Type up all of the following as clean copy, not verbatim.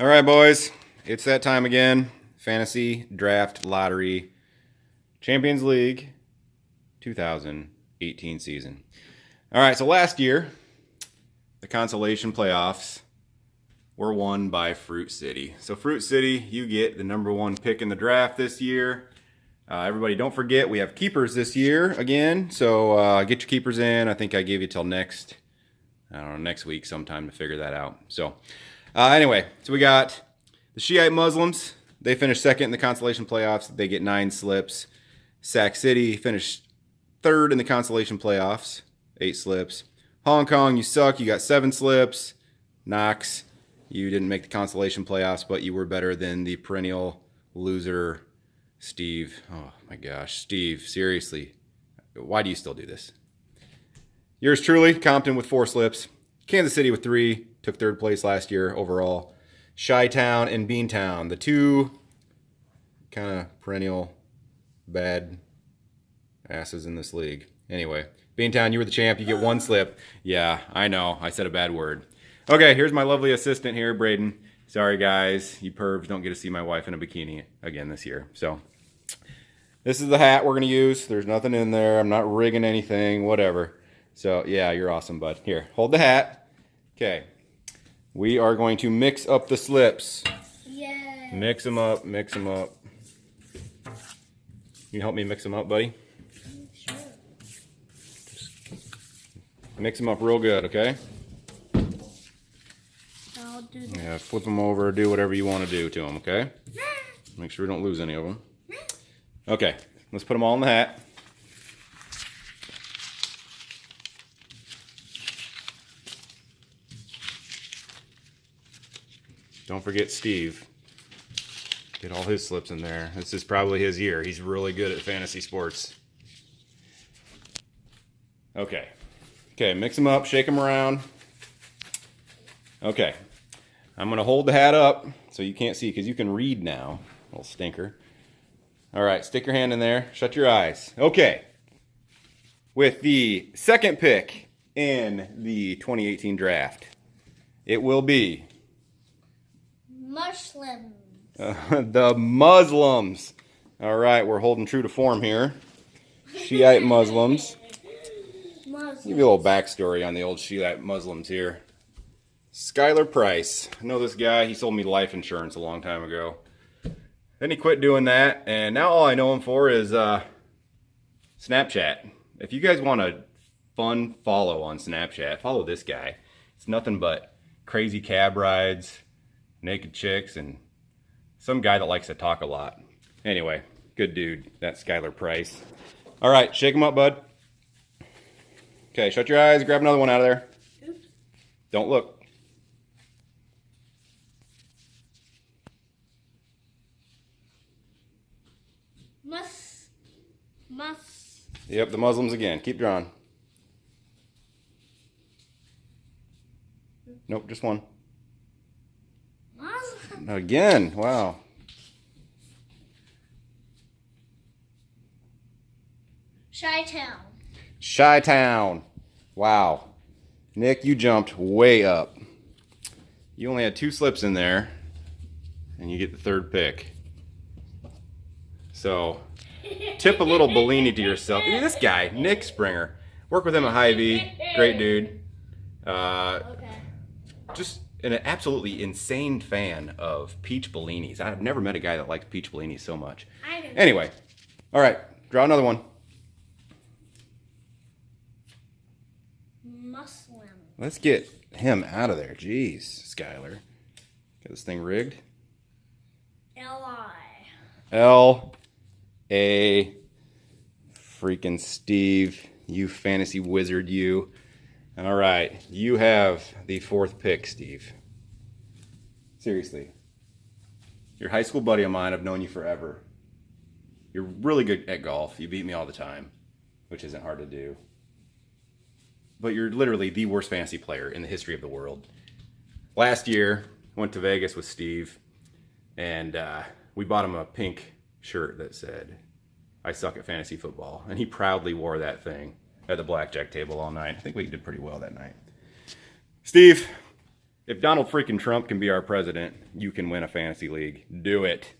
All right, boys. It's that time again. Fantasy Draft Lottery Champions League 2018 season. All right, so last year, the consolation playoffs were won by Fruit City. So Fruit City, you get the number one pick in the draft this year. Everybody, don't forget, we have keepers this year again. So get your keepers in. I think I gave you till next week sometime to figure that out. So anyway, so we got the Shiite Muslims. They finished second in the consolation playoffs. They get 9 slips. Sac City finished third in the consolation playoffs, 8 slips. Hong Kong, you suck. You got 7 slips. Knox, you didn't make the consolation playoffs, but you were better than the perennial loser, Steve. Oh my gosh, Steve, seriously. Why do you still do this? Yours truly, Compton with 4 slips. Kansas City with 3, took third place last year overall. Chi-Town and Beantown, the two kind of perennial bad asses in this league. Anyway, Beantown, you were the champ. You get 1 slip. Yeah, I know. I said a bad word. Okay, here's my lovely assistant here, Braden. Sorry, guys. You pervs don't get to see my wife in a bikini again this year. So this is the hat we're going to use. There's nothing in there. I'm not rigging anything, whatever. So, yeah, you're awesome, bud. Here, hold the hat. Okay. We are going to mix up the slips. Yay. Mix them up, mix them up. You help me mix them up, buddy? Sure. Mix them up real good, okay? I'll do that. Yeah, flip them over, do whatever you want to do to them, okay? Make sure we don't lose any of them. Okay, let's put them all in the hat. Don't forget Steve. Get all his slips in there. This is probably his year. He's really good at fantasy sports. Okay. Okay, mix them up, shake them around. Okay. I'm going to hold the hat up so you can't see because you can read now. Little stinker. All right, stick your hand in there. Shut your eyes. Okay. With the second pick in the 2018 draft, it will be Muslims. the Muslims. All right, we're holding true to form here. Shiite Muslims. Muslims. Give you a little backstory on the old Shiite Muslims here. Skylar Price. I know this guy. He sold me life insurance a long time ago. Then he quit doing that, and now all I know him for is Snapchat. If you guys want a fun follow on Snapchat, follow this guy. It's nothing but crazy cab rides, naked chicks, and some guy that likes to talk a lot. Anyway, good dude, that's Skylar Price. All right, shake him up, bud. Okay, shut your eyes, grab another one out of there. Oops. Don't look. Yep, the Muslims again. Keep drawing. Nope, just one. Muslims. Again, wow. Chi-Town. Chi-Town. Wow. Nick, you jumped way up. You only had 2 slips in there, and you get the third pick. So, tip a little Bellini to yourself. This guy, Nick Springer. Work with him at Hy-Vee. Great dude. Okay. Just an absolutely insane fan of peach Bellinis. I've never met a guy that likes peach Bellinis so much. Anyway, all right, draw another one. Muslim. Let's get him out of there. Jeez, Skylar. Got this thing rigged. L.I. L.A. freaking Steve. You fantasy wizard, you. All right, you have the 4th pick, Steve. Seriously. You're a high school buddy of mine. I've known you forever. You're really good at golf. You beat me all the time, which isn't hard to do. But you're literally the worst fantasy player in the history of the world. Last year, I went to Vegas with Steve, and we bought him a pink shirt that said, "I suck at fantasy football." And he proudly wore that thing at the blackjack table all night. I think we did pretty well that night. Steve, If Donald freaking Trump can be our president, you can win a fantasy league. Do it.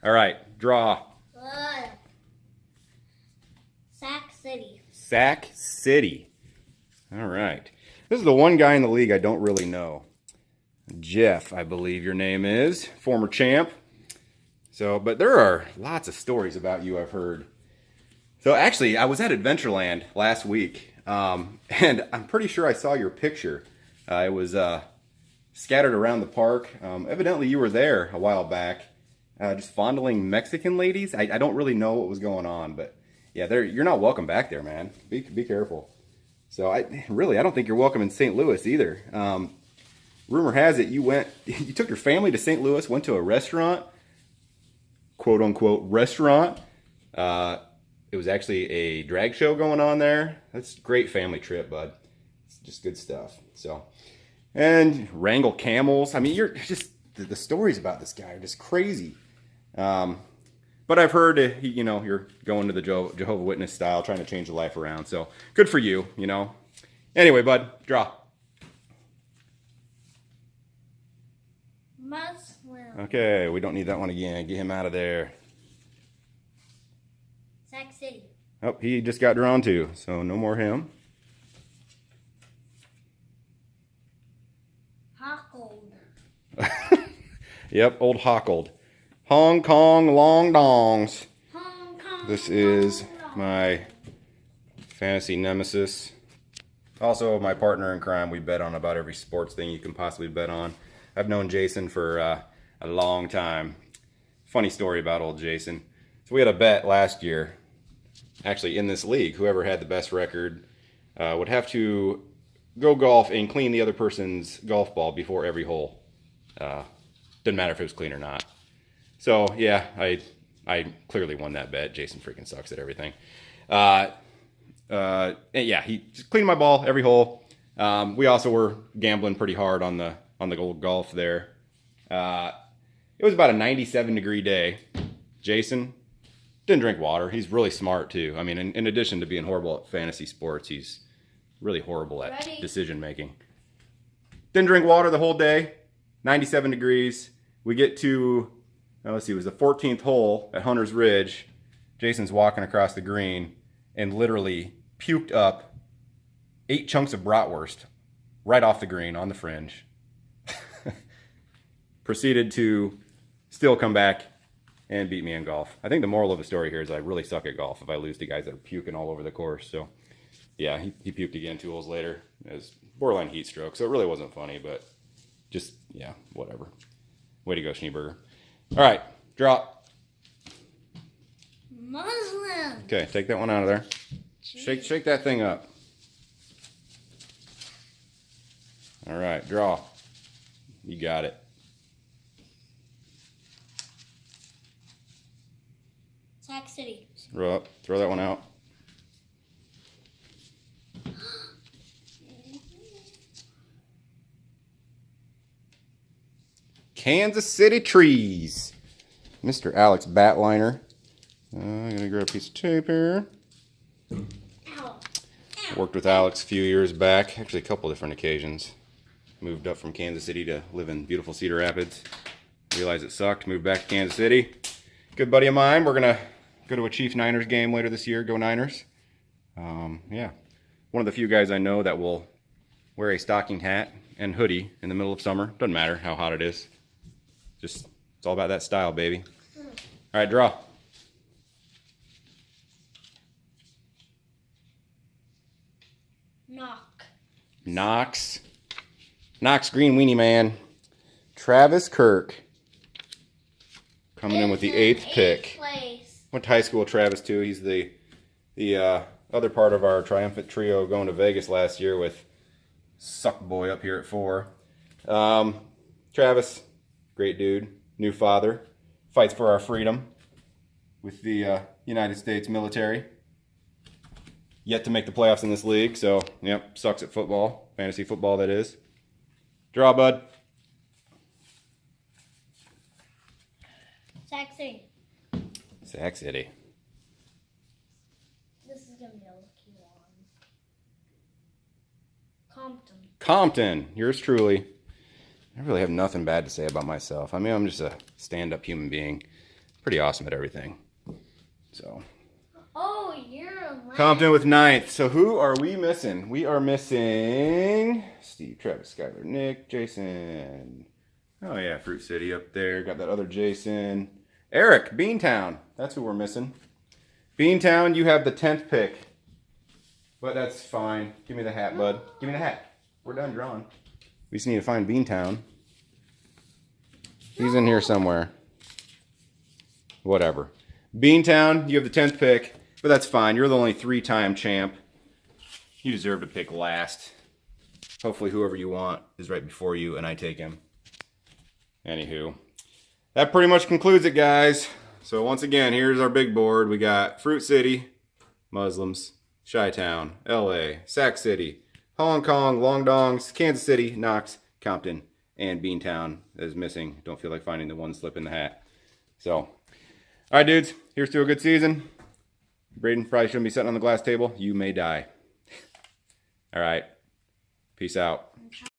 All right, draw. Good. Sac City. Sac City. All right. This is the one guy in the league I don't really know. Jeff, I believe your name is. Former champ. So, but there are lots of stories about you I've heard. So actually, I was at Adventureland last week, and I'm pretty sure I saw your picture. It was scattered around the park. Evidently, you were there a while back, just fondling Mexican ladies. I don't really know what was going on, but yeah, you're not welcome back there, man. Be careful. So I don't think you're welcome in St. Louis either. Rumor has it you took your family to St. Louis, went to a restaurant, quote unquote restaurant. It was actually a drag show going on there. That's a great family trip, bud. It's just good stuff. So, and wrangle camels. I mean, you're just the stories about this guy are just crazy. But I've heard, you're going to the Jehovah's Witness style, trying to change the life around. So good for you, Anyway, bud, draw. Muslim. Okay, we don't need that one again. Get him out of there. Sac City. Oh, he just got drawn too, so no more him. Hochgold. Yep, old Hockold. Hong Kong long dongs. Hong Kong. This is my fantasy nemesis. Also, my partner in crime. We bet on about every sports thing you can possibly bet on. I've known Jason for a long time. Funny story about old Jason. So we had a bet last year. Actually, in this league, whoever had the best record would have to go golf and clean the other person's golf ball before every hole. Didn't matter if it was clean or not. So yeah, I clearly won that bet. Jason freaking sucks at everything. And yeah, he just cleaned my ball every hole. We also were gambling pretty hard on the old golf there. It was about a 97-degree day. Jason didn't drink water. He's really smart too. I mean, in addition to being horrible at fantasy sports, he's really horrible at decision making. Didn't drink water the whole day. 97 degrees. We get to, let's see, it was the 14th hole at Hunter's Ridge. Jason's walking across the green and literally puked up 8 chunks of bratwurst right off the green on the fringe. Proceeded to still come back and beat me in golf. I think the moral of the story here is I really suck at golf if I lose to guys that are puking all over the course. So yeah, he puked again 2 holes later. It was borderline heat stroke, so it really wasn't funny, but just, yeah, whatever. Way to go, Schneeberger. All right, drop. Muslim. Okay, take that one out of there. Shake that thing up. All right, draw. You got it. Sac City. Throw that one out. Kansas City Trees. Mr. Alex Batliner. I'm going to grab a piece of tape here. Ow. Worked with Alex a few years back. Actually, a couple different occasions. Moved up from Kansas City to live in beautiful Cedar Rapids. Realized it sucked. Moved back to Kansas City. Good buddy of mine. We're going to go to a Chiefs Niners game later this year. Go Niners. Yeah. One of the few guys I know that will wear a stocking hat and hoodie in the middle of summer. Doesn't matter how hot it is. Just, it's all about that style, baby. All right, draw. Knox Green Weenie Man. Travis Kirk. Coming in with the 8th pick. Place. Went to high school with Travis too. He's the other part of our triumphant trio going to Vegas last year with Suck Boy up here at 4. Travis, great dude, new father, fights for our freedom with the United States military. Yet to make the playoffs in this league, so yep, sucks at football, fantasy football that is. Draw, bud. Sac City. Sac City. This is gonna be a lucky one. Compton. Compton, yours truly. I really have nothing bad to say about myself. I mean, I'm just a stand-up human being. Pretty awesome at everything. So, Oh, you're a lion. Compton with 9th. So who are we missing? We are missing Steve, Travis, Skyler, Nick, Jason. Oh yeah, Fruit City up there. Got that other Jason. Eric, Beantown. That's who we're missing. Beantown, you have the 10th pick. But that's fine. Give me the hat, bud. Give me the hat. We're done drawing. We just need to find Beantown. He's in here somewhere. Whatever. Beantown, you have the 10th pick, but that's fine. You're the only 3-time champ. You deserve to pick last. Hopefully whoever you want is right before you and I take him. Anywho, that pretty much concludes it, guys. So once again, here's our big board. We got Fruit City, Muslims, Chi-Town, LA, Sac City, Hong Kong, Long Dongs, Kansas City, Knox, Compton, and Beantown is missing. Don't feel like finding the one slip in the hat. So, all right, dudes, here's to a good season. Braden probably shouldn't be sitting on the glass table. You may die. All right, peace out.